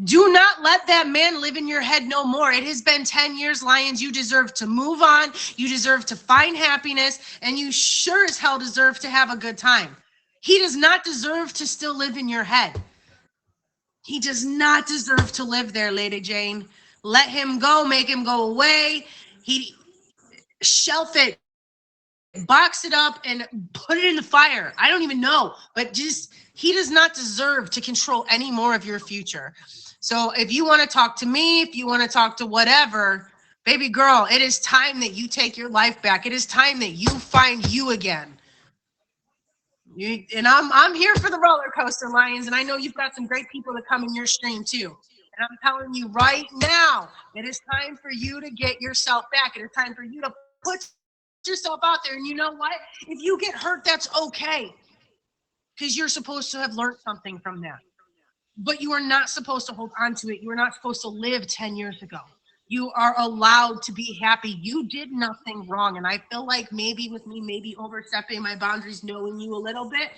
[SPEAKER 1] Do not let that man live in your head no more. It has been 10 years, Lions. You deserve to move on. You deserve to find happiness, and you sure as hell deserve to have a good time. He does not deserve to still live in your head. He does not deserve to live there, Lady Jane. Let him go, make him go away. Shelf it, box it up, and put it in the fire. I don't even know, but just, he does not deserve to control any more of your future. So if you want to talk to me, if you want to talk to whatever, baby girl, it is time that you take your life back. It is time that you find you again. And I'm here for the roller coaster, Lions, and I know you've got some great people that come in your stream too. And I'm telling you right now, it is time for you to get yourself back. It is time for you to put yourself out there. And you know what? If you get hurt, that's okay, because you're supposed to have learned something from that. But you are not supposed to hold on to it. You are not supposed to live 10 years ago. You are allowed to be happy. You did nothing wrong. And I feel like maybe with me, maybe overstepping my boundaries, knowing you a little bit,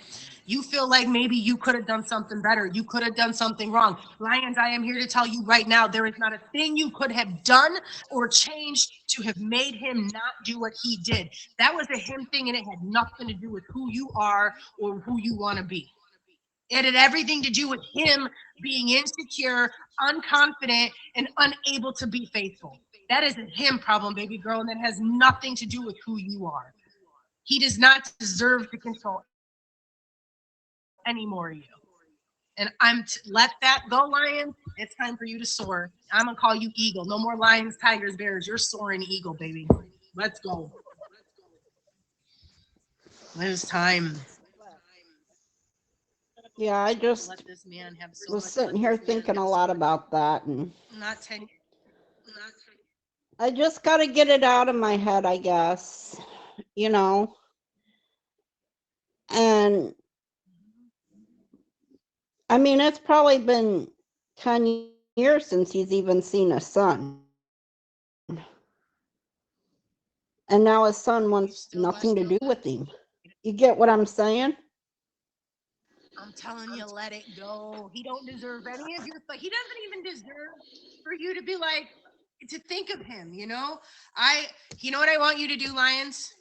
[SPEAKER 1] you feel like maybe you could have done something better. You could have done something wrong. Lions, I am here to tell you right now, there is not a thing you could have done or changed to have made him not do what he did. That was a him thing, and it had nothing to do with who you are or who you want to be. It had everything to do with him being insecure, unconfident, and unable to be faithful. That is a him problem, baby girl, and that has nothing to do with who you are. He does not deserve to control any more of you. And let that go, Lion. It's time for you to soar. I'm going to call you Eagle. No more lions, tigers, bears. You're soaring Eagle, baby. Let's go. It is time.
[SPEAKER 3] Yeah, I just
[SPEAKER 1] Let this man have so
[SPEAKER 3] was
[SPEAKER 1] much,
[SPEAKER 3] sitting here thinking a lot about that, and
[SPEAKER 1] not 10.
[SPEAKER 3] I just got to get it out of my head, I guess, and I mean, it's probably been 10 years since he's even seen a son. And now his son wants nothing to do with him. You get what I'm saying?
[SPEAKER 1] I'm telling you, let it go. He don't deserve any of your stuff. He doesn't even deserve for you to be like to think of him, you know? You know what I want you to do, Lions?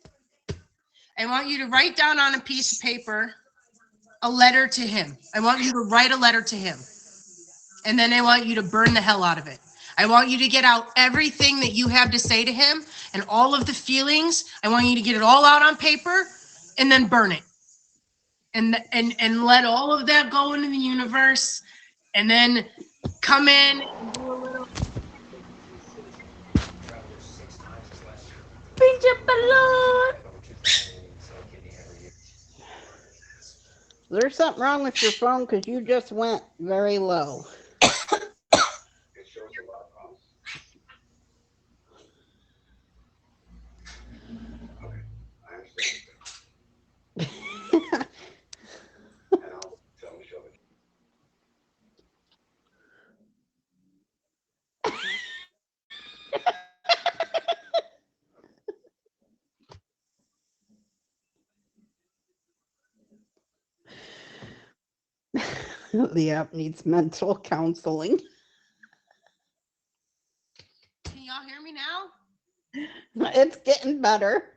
[SPEAKER 1] I want you to write down on a piece of paper a letter to him. I want you to write a letter to him. And then I want you to burn the hell out of it. I want you to get out everything that you have to say to him and all of the feelings. I want you to get it all out on paper and then burn it. And let all of that go into the universe and then come in and do a little pinche balloon.
[SPEAKER 3] There's something wrong with your phone because you just went very low. The app needs mental counseling.
[SPEAKER 1] Can y'all hear me now?
[SPEAKER 3] It's getting better.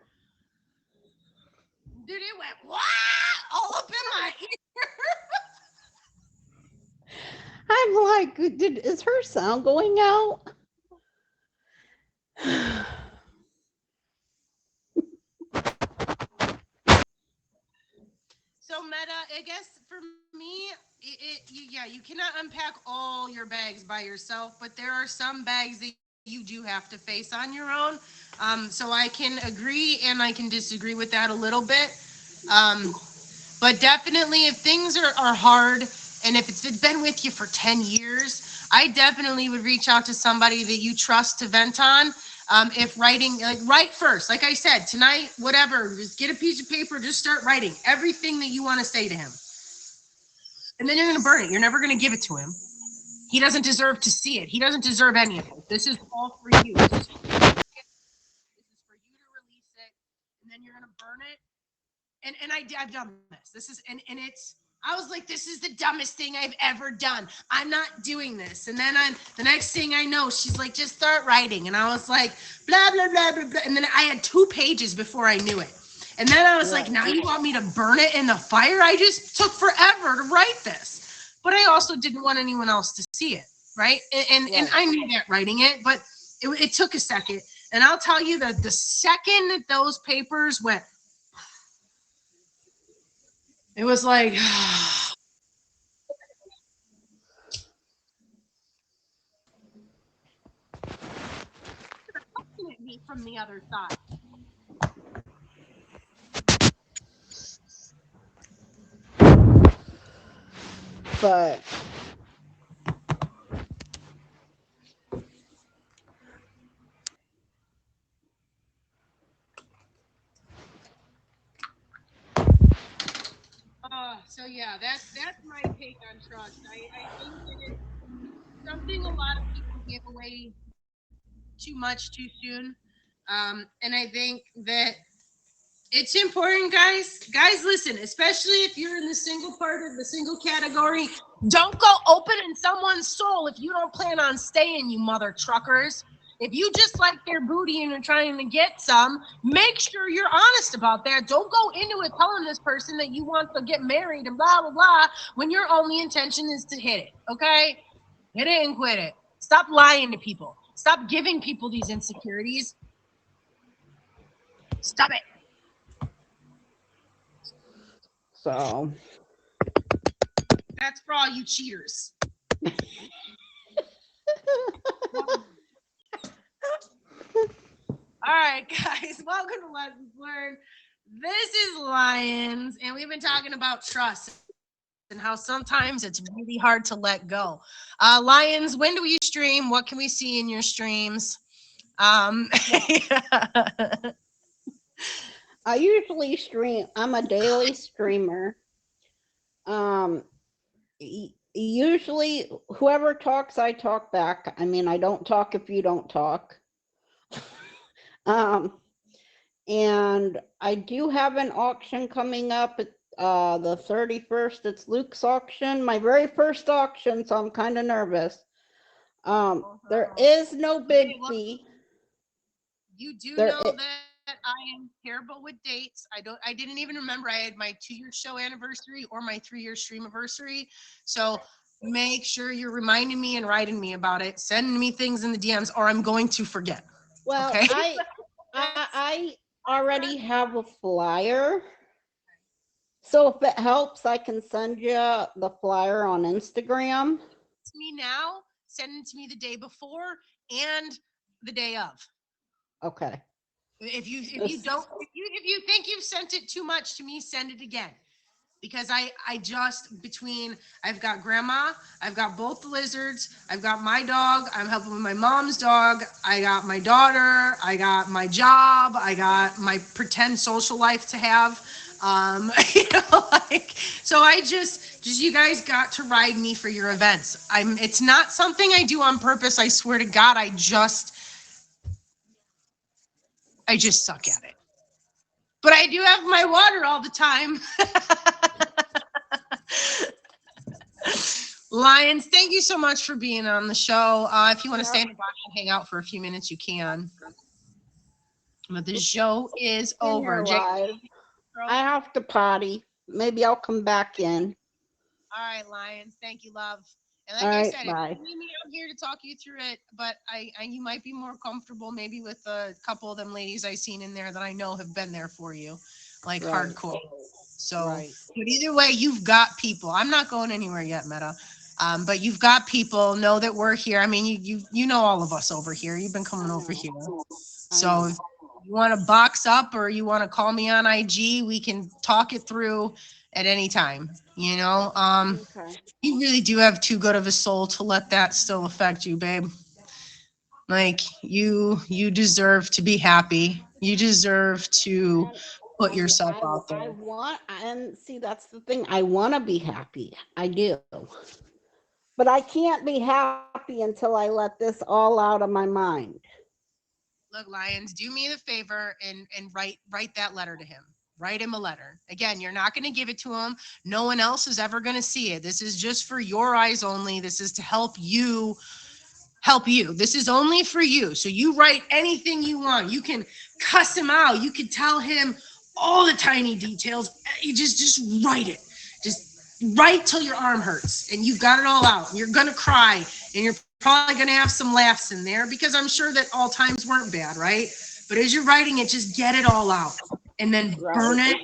[SPEAKER 1] Dude, it went what? All up in my ear.
[SPEAKER 3] I'm like, is her sound going out?
[SPEAKER 1] So Meta, I guess for me, you cannot unpack all your bags by yourself, but there are some bags that you do have to face on your own. So I can agree and I can disagree with that a little bit. But definitely, if things are hard and if it's been with you for 10 years, I definitely would reach out to somebody that you trust to vent on. If writing, like write first, like I said, tonight, whatever, just get a piece of paper, just start writing everything that you want to say to him. And then you're going to burn it. You're never going to give it to him. He doesn't deserve to see it. He doesn't deserve any of it. This is all for you. This is for you to release it. And then you're going to burn it. And I've done this. I was like, this is the dumbest thing I've ever done. I'm not doing this. And then the next thing I know, she's like, just start writing. And I was like, blah, blah, blah, blah, blah. And then I had 2 pages before I knew it. And then I was like, now you want me to burn it in the fire? I just took forever to write this. But I also didn't want anyone else to see it, right? And I knew that writing it, but it took a second. And I'll tell you that the second that those papers went, it was like, looking at me from the other side.
[SPEAKER 3] But
[SPEAKER 1] So yeah, that's my take on trust. I think that it's something a lot of people give away too much too soon. And I think that it's important, guys. Guys, listen, especially if you're in the single part of the single category, don't go opening someone's soul if you don't plan on staying, you mother truckers. If you just like their booty and are trying to get some, make sure you're honest about that. Don't go into it telling this person that you want to get married and blah, blah, blah, when your only intention is to hit it, okay? Hit it and quit it. Stop lying to people. Stop giving people these insecurities. Stop it.
[SPEAKER 3] so
[SPEAKER 1] That's for all you cheaters. All right, guys, welcome to Lessons Learned. This is Lions, and we've been talking about trust and how sometimes it's really hard to let go. Lions, when do we stream? What can we see in your streams?
[SPEAKER 3] I usually stream. I'm a daily streamer. Usually whoever talks, I talk back. I mean, I don't talk if you don't talk. And I do have an auction coming up at the 31st. It's Luke's auction, my very first auction, so I'm kind of nervous. There is no bid
[SPEAKER 1] Okay, well,
[SPEAKER 3] fee.
[SPEAKER 1] You do
[SPEAKER 3] There
[SPEAKER 1] know
[SPEAKER 3] i-
[SPEAKER 1] that I am terrible with dates. I didn't even remember I had my 2-year show anniversary or my 3-year stream anniversary. So make sure you're reminding me and writing me about it. Send me things in the DMs or I'm going to forget.
[SPEAKER 3] Well,
[SPEAKER 1] Okay.
[SPEAKER 3] I already have a flyer. So if it helps, I can send you the flyer on Instagram.
[SPEAKER 1] To me now, send it to me the day before and the day of.
[SPEAKER 3] Okay.
[SPEAKER 1] If you
[SPEAKER 3] This-
[SPEAKER 1] don't if you think you've sent it too much to me, send it again. Because I just between I've got grandma, I've got both the lizards, I've got my dog, I'm helping with my mom's dog, I got my daughter, I got my job, I got my pretend social life to have. So I just you guys got to ride me for your events. It's not something I do on purpose. I swear to God, I just suck at it. But I do have my water all the time. Lions, thank you so much for being on the show. If you want to stay in the bottom and hang out for a few minutes, you can. But the show is
[SPEAKER 3] In
[SPEAKER 1] over.
[SPEAKER 3] your
[SPEAKER 1] Jake,
[SPEAKER 3] live.
[SPEAKER 1] girl?
[SPEAKER 3] I have to potty. Maybe I'll come back in.
[SPEAKER 1] All right, Lions. Thank you, love. And like
[SPEAKER 3] All
[SPEAKER 1] I
[SPEAKER 3] right,
[SPEAKER 1] said,
[SPEAKER 3] bye.
[SPEAKER 1] if you need me, I'm here to talk you through it. But you might be more comfortable maybe with a couple of them ladies I seen in there that I know have been there for you, like
[SPEAKER 3] Right.
[SPEAKER 1] hardcore. So,
[SPEAKER 3] Right.
[SPEAKER 1] but either way, you've got people. I'm not going anywhere yet, Meta. But you've got people. Know that we're here. I mean, you know all of us over here. You've been coming over here. So if you want to box up or you want to call me on IG, we can talk it through at any time. You know,
[SPEAKER 3] Okay.
[SPEAKER 1] you really do have too good of a soul to let that still affect you, babe. Like you deserve to be happy. You deserve to
[SPEAKER 3] And
[SPEAKER 1] put yourself out
[SPEAKER 3] I
[SPEAKER 1] there.
[SPEAKER 3] want, and see, that's the thing. I want to be happy. I do. But I can't be happy until I let this all out of my mind.
[SPEAKER 1] Look, Lions, do me the favor and write that letter to him. Write him a letter. Again, you're not going to give it to him. No one else is ever going to see it. This is just for your eyes only. This is to help you. This is only for you. So you write anything you want. You can cuss him out. You can tell him all the tiny details. You just write it. Just write till your arm hurts and you've got it all out. You're going to cry and you're probably going to have some laughs in there because I'm sure that all times weren't bad, right? But as you're writing it, just get it all out and then burn it.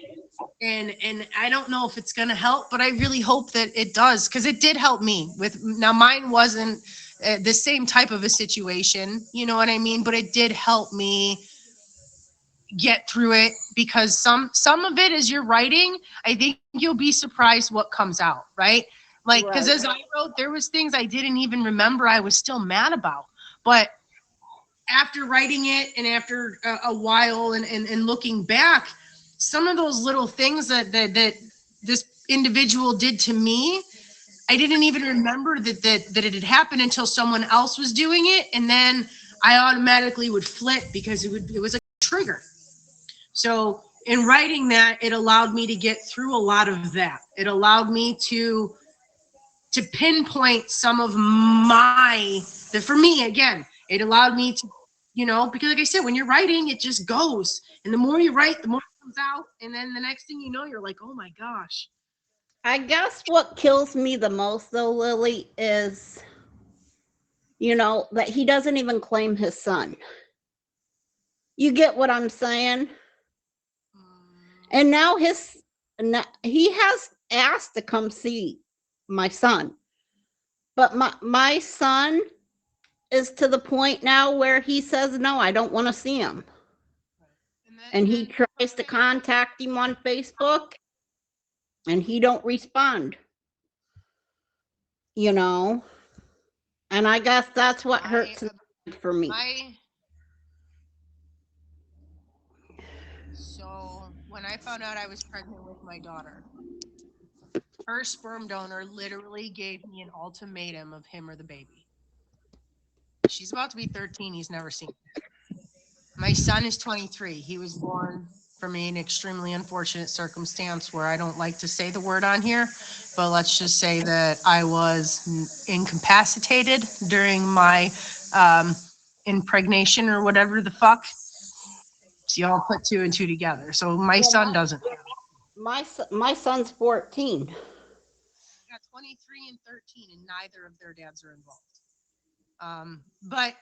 [SPEAKER 1] And I don't know if it's going to help, but I really hope that it does because it did help me with. Now mine wasn't the same type of a situation, you know what I mean, but it did help me get through it because some of it as you're writing, I think you'll be surprised what comes out, right? Like because as I wrote, there was things I didn't even remember I was still mad about, but after writing it and after a while and looking back, some of those little things that this individual did to me, I didn't even remember that it had happened until someone else was doing it, and then I automatically would flip because it was a trigger. So in writing that, it allowed me to get through a lot of that. It allowed me to pinpoint some of my that for me again. It allowed me to, because like I said, when you're writing, it just goes, and the more you write, the more it comes out, and then the next thing you know, you're like, oh my gosh.
[SPEAKER 3] I guess what kills me the most, though, Lily, is, that he doesn't even claim his son. You get what I'm saying? And now he has asked to come see my son. But my son is to the point now where he says, no, I don't want to see him. And he tries to contact him on Facebook and he don't respond. And I guess that's what hurts for me.
[SPEAKER 1] So when I found out I was pregnant with my daughter, her sperm donor literally gave me an ultimatum of him or the baby. She's about to be 13. He's never seen her. My son is 23. He was born from an extremely unfortunate circumstance where I don't like to say the word on here, but let's just say that I was incapacitated during my impregnation or whatever the fuck. So y'all put two and two together. So my son doesn't.
[SPEAKER 3] My son's 14.
[SPEAKER 1] Got 23 and 13, and neither of their dads are involved. But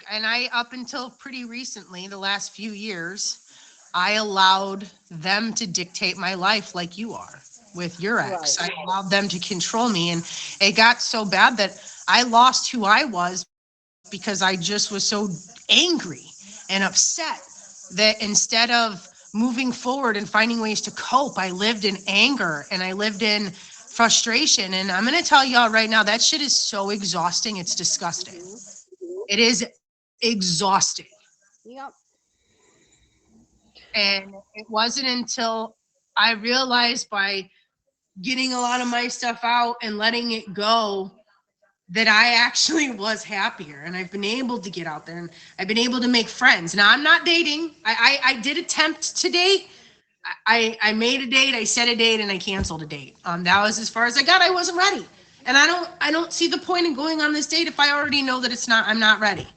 [SPEAKER 1] I up until pretty recently, the last few years, I allowed them to dictate my life like you are with your ex.
[SPEAKER 3] Right.
[SPEAKER 1] I allowed them to control me, and it got so bad that I lost who I was because I just was so angry and upset that instead of moving forward and finding ways to cope, I lived in anger and I lived in frustration. And I'm going to tell y'all right now, that shit is so exhausting. It's disgusting. It is exhausting.
[SPEAKER 3] Yep.
[SPEAKER 1] And it wasn't until I realized by getting a lot of my stuff out and letting it go that I actually was happier, and I've been able to get out there and I've been able to make friends. Now I'm not dating. I did attempt to date. I made a date, I set a date, and I canceled a date. That was as far as I got. I wasn't ready. And I don't see the point in going on this date if I already know that I'm not ready.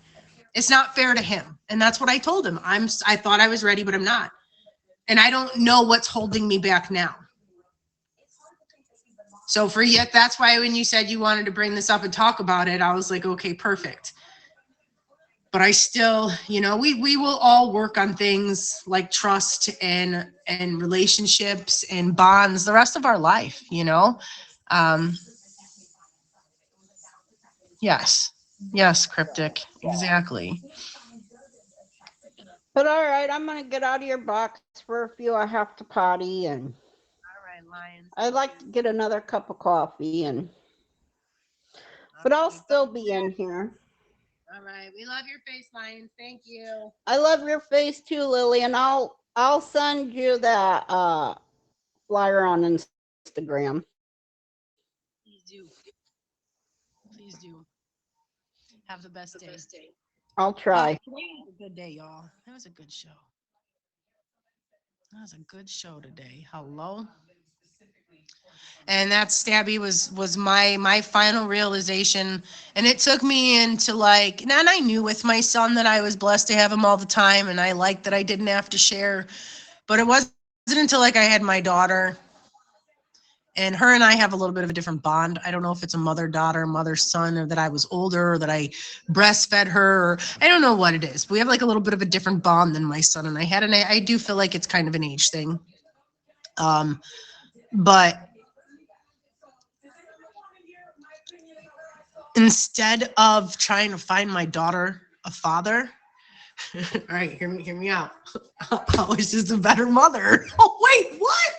[SPEAKER 1] It's not fair to him. And that's what I told him. I thought I was ready, but I'm not. And I don't know what's holding me back now. So for you, that's why when you said you wanted to bring this up and talk about it, I was like, okay, perfect. But I still, we will all work on things like trust and relationships and bonds the rest of our life, Yes, Cryptic. Exactly.
[SPEAKER 3] But all right, I'm going to get out of your box for a few. I have to potty, and
[SPEAKER 1] All right, Lions.
[SPEAKER 3] I'd like to get another cup of coffee, but I'll still be in here.
[SPEAKER 1] All right. We love your face, Lions. Thank you.
[SPEAKER 3] I love your face too, Lily, and I'll send you that flyer on Instagram.
[SPEAKER 1] Please do. Please do. Have the best day.
[SPEAKER 3] I'll try.
[SPEAKER 1] Today was a good day, y'all. It was a good show. That was a good show today. Hello. And that Stabby was my final realization. And it took me into and I knew with my son that I was blessed to have him all the time. And I liked that I didn't have to share. But it wasn't until I had my daughter. And her and I have a little bit of a different bond. I don't know if it's a mother-daughter, mother-son, or that I was older, or that I breastfed her, or I don't know what it is. But we have a little bit of a different bond than my son and I had. And I do feel like it's kind of an age thing. But instead of trying to find my daughter a father, all right, hear me out. I was just a better mother. Oh, wait, what?